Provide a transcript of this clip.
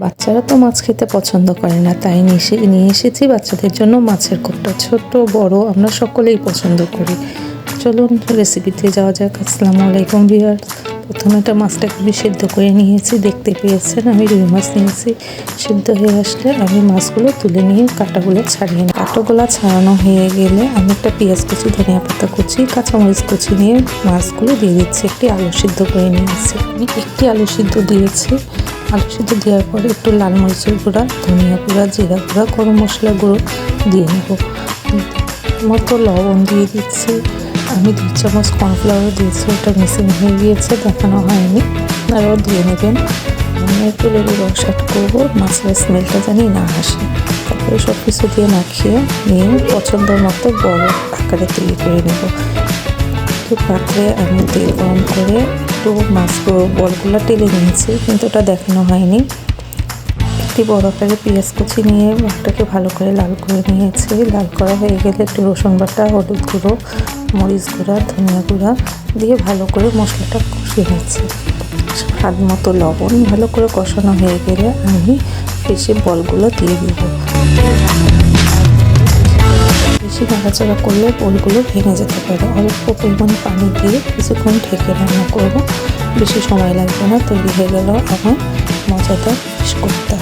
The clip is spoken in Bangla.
বাচ্চারা তো মাছ খেতে পছন্দ করে না, তাই নিয়ে এসেছি বাচ্চাদের জন্য মাছের কোপ্তা। ছোট বড় আমরা সকলেই পছন্দ করি। চলুন রেসিপিতে যাওয়া যাক। আসসালামু আলাইকুম ভিউয়ার্স। প্রথমে একটা মাছটাকে আমি সেদ্ধ করে নিয়েছি, দেখতে পেয়েছেন আমি রুই মাছ নিয়েছি। সেদ্ধ হয়ে আসলে আমি মাছগুলো তুলে নিয়ে কাঁটাগুলো ছাড়িয়ে নিই। কাঁটাগুলো ছাড়ানো হয়ে গেলে আমি একটা পেঁয়াজ কুচি, ধনিয়া পাতা কুচি, কাঁচামরিচ কুচি নিয়ে মাছগুলো দিয়ে দিচ্ছি। একটি আলু সিদ্ধ করে নিয়েছি, আমি একটি আলু সিদ্ধ দিয়েছি। আলু সিদ্ধ দেওয়ার পরে একটু লাল মরিচের গুঁড়া, ধনিয়া গুঁড়া, জিরা গুঁড়া, গরম মশলা গুঁড়ো দিয়ে নেব। মতো লবণ দিয়ে দিচ্ছি। আমি 2 চামচ কর্নফ্লাওয়ার দিয়েছি, ওটা মিসিং হয়ে গিয়েছে, দেখানো হয়নি, আপনারাও দিয়ে নেবেন। আমি একটু লেবু রস অ্যাড করবো, মাছের স্মেলটা জানি না আসে। তারপরে সব কিছু দিয়ে মাখিয়ে নিয়ে পছন্দ মতো বড় আকারে তৈরি করে নেব। একটু পাত্রে আমি তেল গরম করে একটু মাছগুলো বলগুলো টেলে নিয়েছি, কিন্তু ওটা দেখানো হয়নি। একটি বড় আকারে পেঁয়াজ কুচি নিয়ে ওটাকে ভালো করে লাল করে নিয়েছি। লাল করা হয়ে গেলে একটু রসুন বাটা, হলুদ গুঁড়ো, মরিচ গুঁড়া, ধনিয়া গুঁড়া দিয়ে ভালো করে মশলাটা কষিয়ে নিচ্ছি। স্বাদ মতো লবণ। ভালো করে কষানো হয়ে গেলে আমি ফিশের বলগুলো দিয়ে দিব। বেশি নাড়াচাড়া করলে বলগুলো ভেঙে যেতে পারে। অল্প পরিমাণ পানি দিয়ে কিছুক্ষণ ঢেকে রান্না করব, বেশি সময় লাগবে না। তৈরি হয়ে গেল আমার মজাদার ফিশ কোপ্তা।